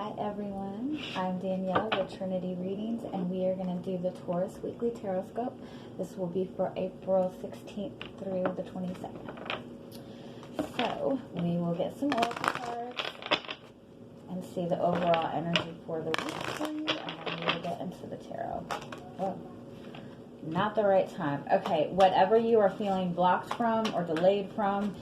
Hi everyone, I'm Danielle with Trinity Readings, and we are going to do the Taurus Weekly Tarotscope. This will be for April 16th through the 22nd. So, we will get some oracle cards and see the overall energy for the week for you, and then we will get into the tarot. Oh, not the right time. Okay, whatever you are feeling blocked from or delayed from,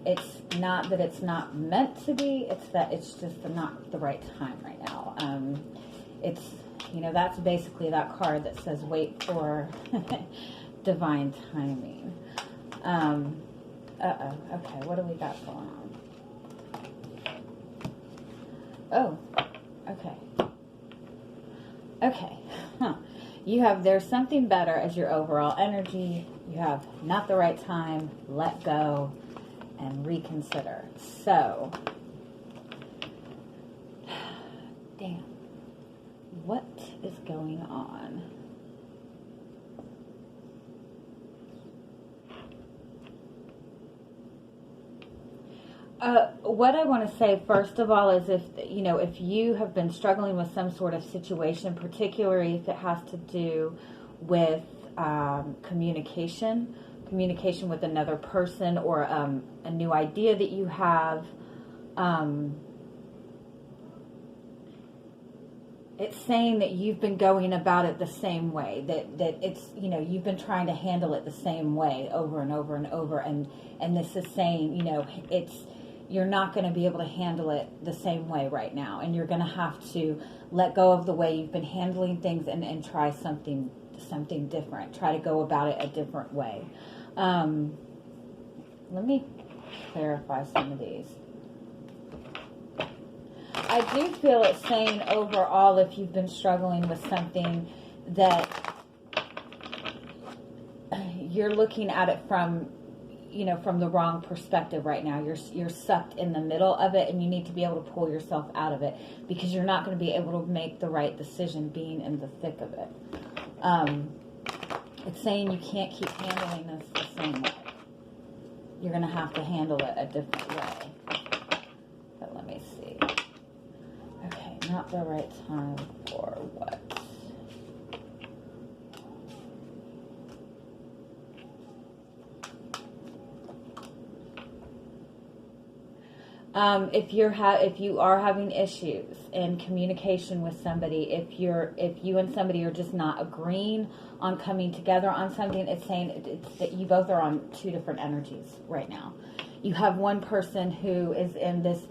it's not that it's not meant to be, it's that it's just not the right time right now. It's, you know, that's basically that card that says wait for divine timing. Okay, what do we got going on? Oh, okay. You have, there's something better as your overall energy. You have not the right time, let go, and reconsider. So, damn, what is going on? What I want to say first of all is if you have been struggling with some sort of situation, particularly if it has to do with communication with another person, or a new idea that you have, it's saying that you've been going about it the same way, that it's, you've been trying to handle it the same way over and over and over, and this is saying, you're not going to be able to handle it the same way right now, and you're going to have to let go of the way you've been handling things and try something different. Try to go about it a different way. Let me clarify some of these. I do feel it's saying overall, if you've been struggling with something, that you're looking at it from the wrong perspective right now. You're sucked in the middle of it, and you need to be able to pull yourself out of it, because you're not going to be able to make the right decision being in the thick of it. It's saying you can't keep handling this the same way. You're going to have to handle it a different way. But let me see. Okay, not the right time for what? If you are having issues in communication with somebody, if you and somebody are just not agreeing on coming together on something, it's saying it's that you both are on two different energies right now. You have one person who is in this,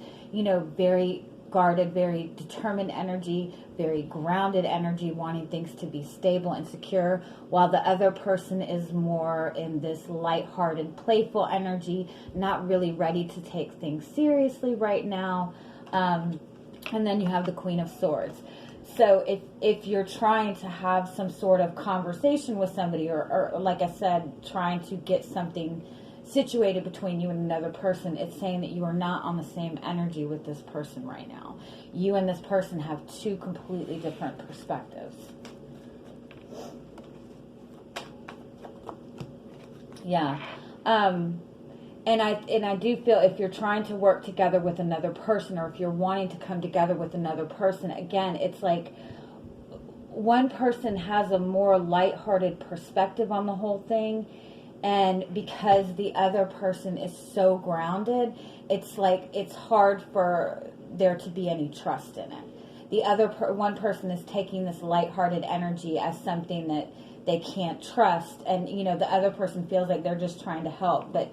very guarded, very determined energy, very grounded energy, wanting things to be stable and secure, while the other person is more in this lighthearted, playful energy, not really ready to take things seriously right now. And then you have the Queen of Swords. So if you're trying to have some sort of conversation with somebody, or like I said, trying to get something situated between you and another person, it's saying that you are not on the same energy with this person right now. You and this person have two completely different perspectives. Yeah. And I do feel if you're trying to work together with another person, or if you're wanting to come together with another person, again, it's like one person has a more lighthearted perspective on the whole thing. And because the other person is so grounded, it's like it's hard for there to be any trust in it. The one person is taking this lighthearted energy as something that they can't trust, and the other person feels like they're just trying to help. But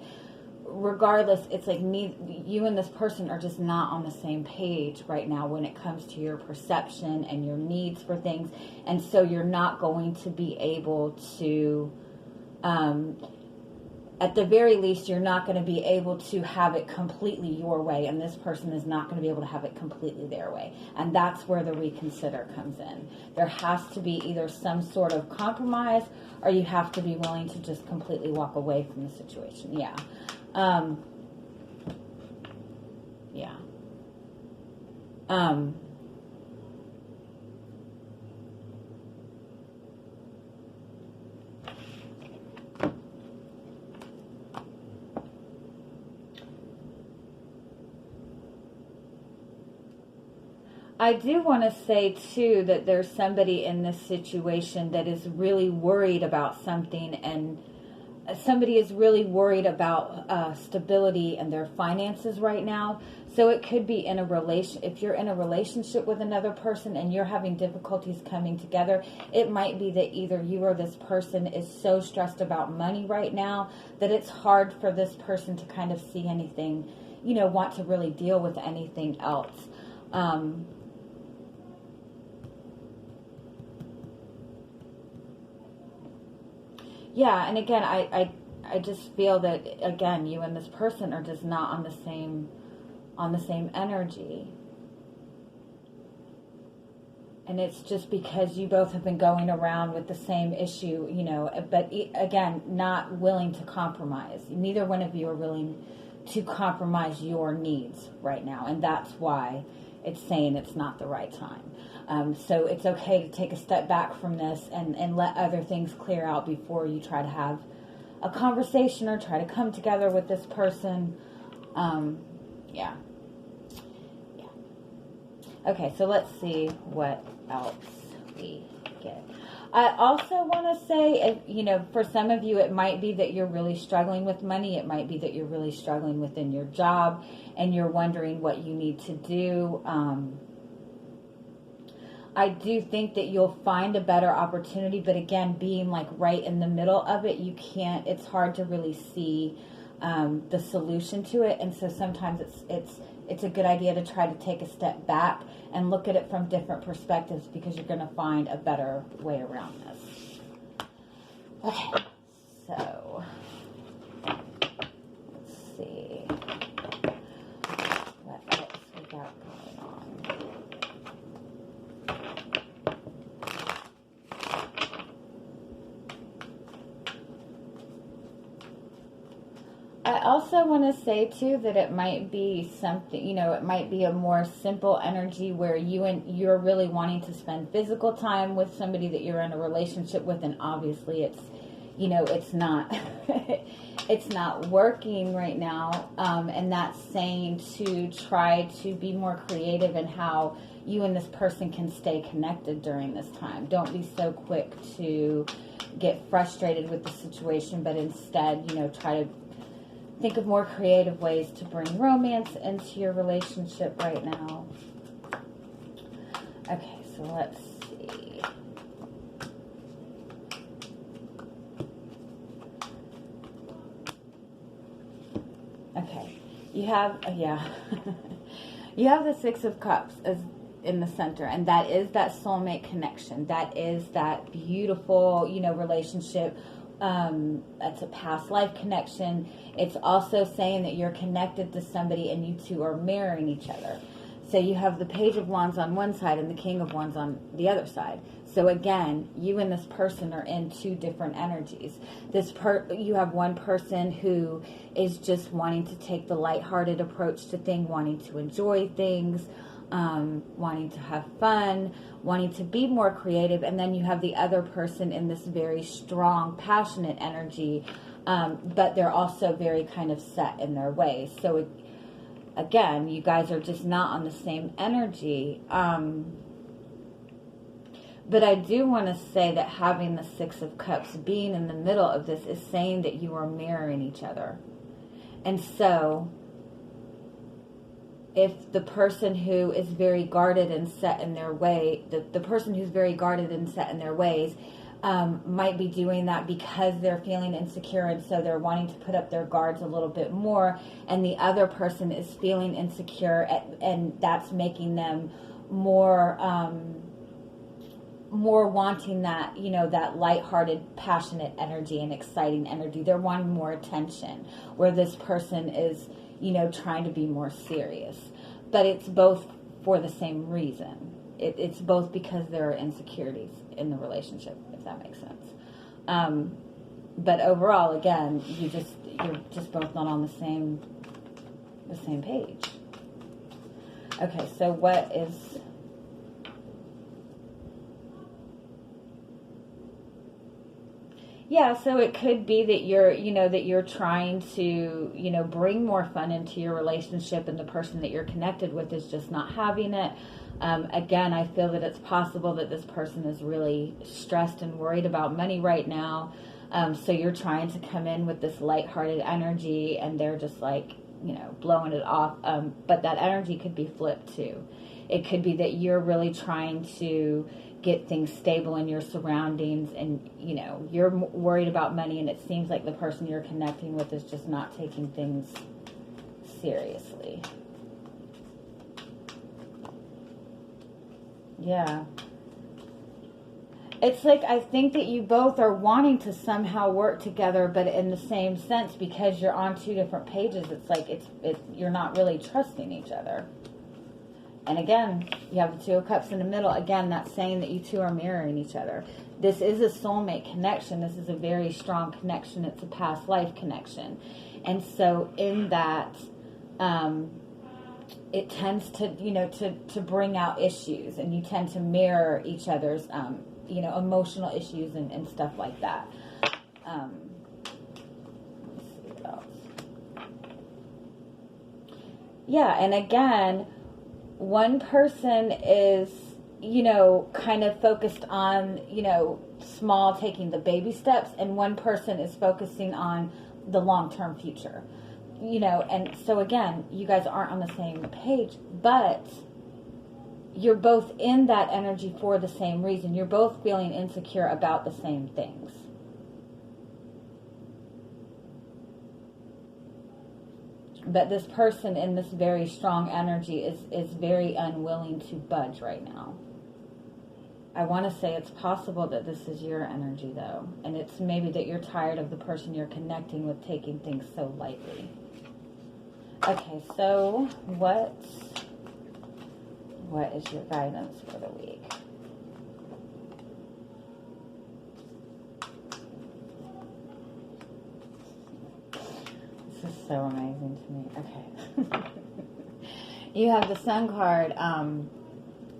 regardless, it's like you and this person are just not on the same page right now when it comes to your perception and your needs for things, and so you're not going to be able to. At the very least, you're not going to be able to have it completely your way, and this person is not going to be able to have it completely their way. And that's where the reconsider comes in. There has to be either some sort of compromise, or you have to be willing to just completely walk away from the situation. Yeah. I do want to say, too, that there's somebody in this situation that is really worried about something, and somebody is really worried about stability and their finances right now. So it could be in a relation. If you're in a relationship with another person and you're having difficulties coming together, it might be that either you or this person is so stressed about money right now that it's hard for this person to kind of see anything, want to really deal with anything else. Yeah, and again, I just feel that, again, you and this person are just not on the same energy. And it's just because you both have been going around with the same issue, but again, not willing to compromise. Neither one of you are willing to compromise your needs right now, and that's why it's saying it's not the right time. So it's okay to take a step back from this and let other things clear out before you try to have a conversation or try to come together with this person. Yeah. Okay, so let's see what else we get. I also want to say, for some of you, it might be that you're really struggling with money. It might be that you're really struggling within your job and you're wondering what you need to do. I do think that you'll find a better opportunity, but again, being like right in the middle of it, it's hard to really see the solution to it. And so sometimes it's a good idea to try to take a step back and look at it from different perspectives, because you're going to find a better way around this. Okay, so let's see what else we got going on. I also want to say, too, that it might be something, it might be a more simple energy where you're really wanting to spend physical time with somebody that you're in a relationship with, and obviously it's not, it's not working right now, and that's saying to try to be more creative in how you and this person can stay connected during this time. Don't be so quick to get frustrated with the situation, but instead, try to think of more creative ways to bring romance into your relationship right now. Okay, so let's see. Okay, you have, you have the Six of Cups as in the center, and that is that soulmate connection. That is that beautiful, relationship. That's a past life connection. It's also saying that you're connected to somebody and you two are mirroring each other. So you have the Page of Wands on one side and the King of Wands on the other side. So again, you and this person are in two different energies. You have one person who is just wanting to take the lighthearted approach to things, wanting to enjoy things, wanting to have fun, wanting to be more creative, and then you have the other person in this very strong, passionate energy, but they're also very kind of set in their ways. So again, you guys are just not on the same energy. But I do want to say that having the Six of Cups being in the middle of this is saying that you are mirroring each other. And so if the person who is very guarded and set in their way, the person who's very guarded and set in their ways might be doing that because they're feeling insecure, and so they're wanting to put up their guards a little bit more, and the other person is feeling insecure, and that's making them more wanting that, that lighthearted, passionate energy and exciting energy. They're wanting more attention, where this person is trying to be more serious. But it's both for the same reason. It's both because there are insecurities in the relationship, if that makes sense. But overall, again, you're just both not on the same page. Okay, so what is... Yeah, so it could be that you're trying to, bring more fun into your relationship, and the person that you're connected with is just not having it. Again, I feel that it's possible that this person is really stressed and worried about money right now. So you're trying to come in with this lighthearted energy, and they're just like, blowing it off. But that energy could be flipped too. It could be that you're really trying to get things stable in your surroundings, and you're worried about money, and it seems like the person you're connecting with is just not taking things seriously. Yeah. It's like, I think that you both are wanting to somehow work together, but in the same sense, because you're on two different pages, it's like you're not really trusting each other. And again, you have the Two of Cups in the middle. Again, that's saying that you two are mirroring each other. This is a soulmate connection. This is a very strong connection. It's a past life connection. And so in that, it tends to, to bring out issues, and you tend to mirror each other's, emotional issues and stuff like that. Let's see what else. Yeah, and again, one person is, kind of focused on, small, taking the baby steps, and one person is focusing on the long-term future. And so again, you guys aren't on the same page, but you're both in that energy for the same reason. You're both feeling insecure about the same things. But this person in this very strong energy is very unwilling to budge right now. I want to say it's possible that this is your energy, though. And it's maybe that you're tired of the person you're connecting with taking things so lightly. Okay, so what is your guidance for the week? This is so amazing to me. Okay. You have the Sun card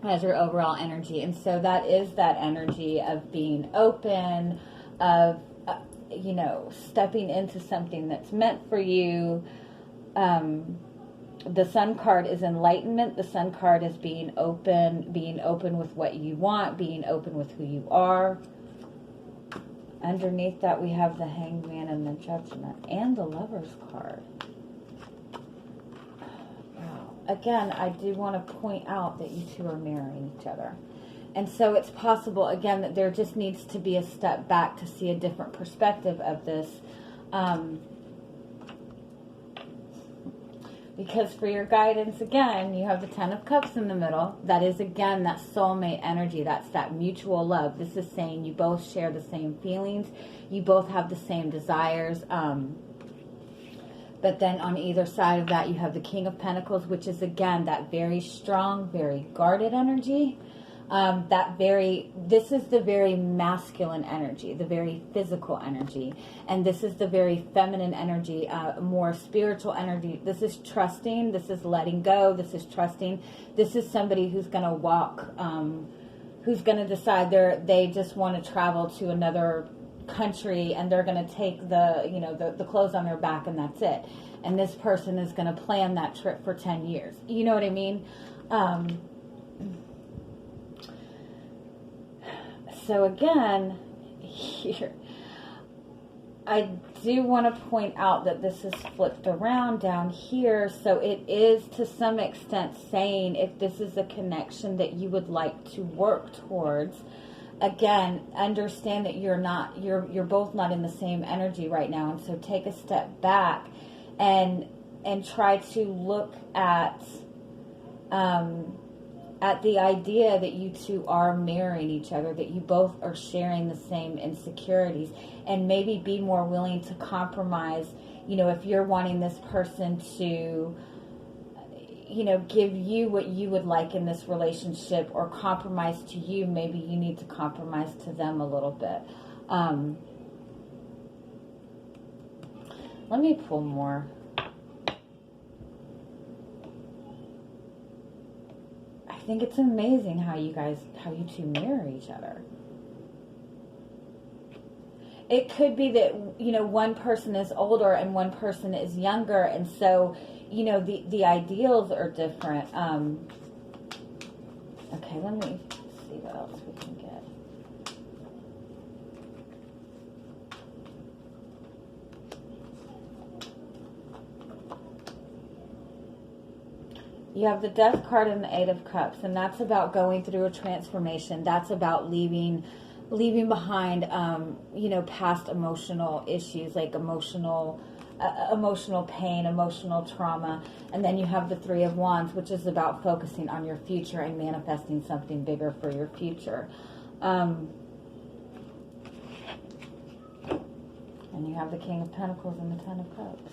as your overall energy. And so that is that energy of being open, of, stepping into something that's meant for you. The Sun card is enlightenment. The Sun card is being open with what you want, being open with who you are. Underneath that, we have the Hanged Man and the Judgment and the Lover's card. Wow. Again, I do want to point out that you two are mirroring each other. And so it's possible, again, that there just needs to be a step back to see a different perspective of this. Because for your guidance, again, you have the Ten of Cups in the middle. That is, again, that soulmate energy. That's that mutual love. This is saying you both share the same feelings. You both have the same desires. But then on either side of that, you have the King of Pentacles, which is, again, that very strong, very guarded energy. This is the very masculine energy, the very physical energy. And this is the very feminine energy, more spiritual energy. This is trusting. This is letting go. This is trusting. This is somebody who's going to walk, who's going to decide they just want to travel to another country, and they're going to take the clothes on their back, and that's it. And this person is going to plan that trip for 10 years. You know what I mean? So again, here, I do want to point out that this is flipped around down here. So it is to some extent saying if this is a connection that you would like to work towards, again, understand that you're both not in the same energy right now. And so take a step back and try to look at the idea that you two are mirroring each other, that you both are sharing the same insecurities, and maybe be more willing to compromise. If you're wanting this person to, give you what you would like in this relationship, or compromise to you, maybe you need to compromise to them a little bit. Let me pull more. I think it's amazing how you two mirror each other. It could be that, one person is older and one person is younger, and so, the ideals are different. Okay, let me see what else we can get. You have the Death card and the Eight of Cups, and that's about going through a transformation. That's about leaving behind, past emotional issues, like emotional pain, emotional trauma. And then you have the Three of Wands, which is about focusing on your future and manifesting something bigger for your future. And you have the King of Pentacles and the Ten of Cups.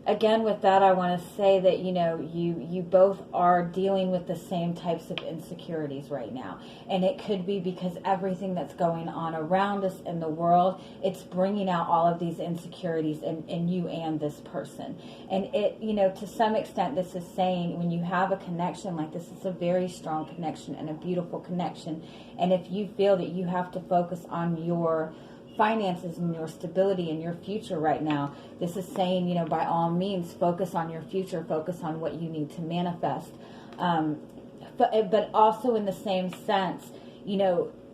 Again, with that, I want to say that, you both are dealing with the same types of insecurities right now. And it could be because everything that's going on around us in the world, it's bringing out all of these insecurities in you and this person. And it, to some extent, this is saying when you have a connection like this, it's a very strong connection and a beautiful connection. And if you feel that you have to focus on your finances and your stability and your future right now, this is saying, by all means, focus on your future, focus on what you need to manifest. But also in the same sense,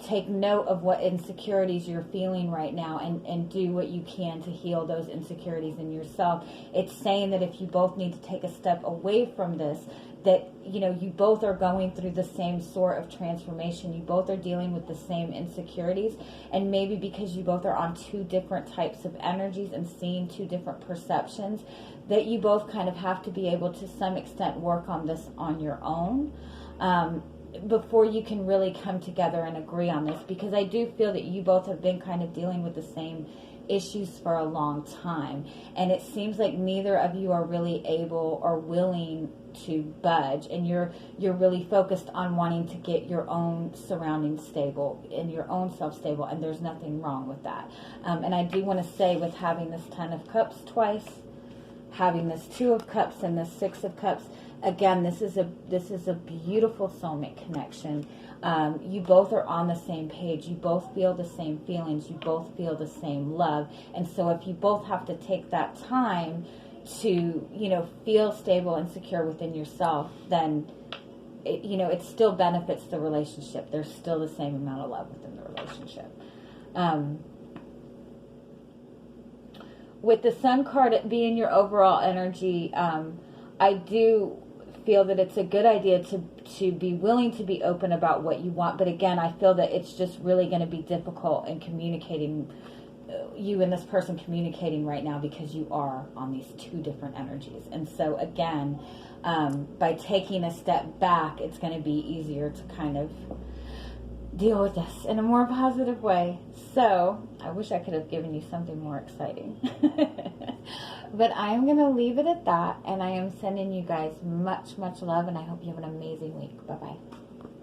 take note of what insecurities you're feeling right now and do what you can to heal those insecurities in yourself. It's saying that if you both need to take a step away from this, that, you both are going through the same sort of transformation. You both are dealing with the same insecurities. And maybe because you both are on two different types of energies and seeing two different perceptions, that you both kind of have to be able to some extent work on this on your own. Before you can really come together and agree on this, because I do feel that you both have been kind of dealing with the same issues for a long time, and it seems like neither of you are really able or willing to budge, and you're really focused on wanting to get your own surroundings stable and your own self stable, and there's nothing wrong with that. And I do want to say, with having this Ten of Cups twice, having this Two of Cups and this Six of Cups, again, this is a beautiful soulmate connection. You both are on the same page. You both feel the same feelings. You both feel the same love. And so if you both have to take that time to, feel stable and secure within yourself, then, it still benefits the relationship. There's still the same amount of love within the relationship. With the Sun card being your overall energy, I do feel that it's a good idea to be willing to be open about what you want. But again, I feel that it's just really going to be difficult in communicating, you and this person communicating right now, because you are on these two different energies. And so again, by taking a step back, it's going to be easier to kind of deal with this in a more positive way. So I wish I could have given you something more exciting. But I am going to leave it at that, and I am sending you guys much, much love, and I hope you have an amazing week. Bye-bye.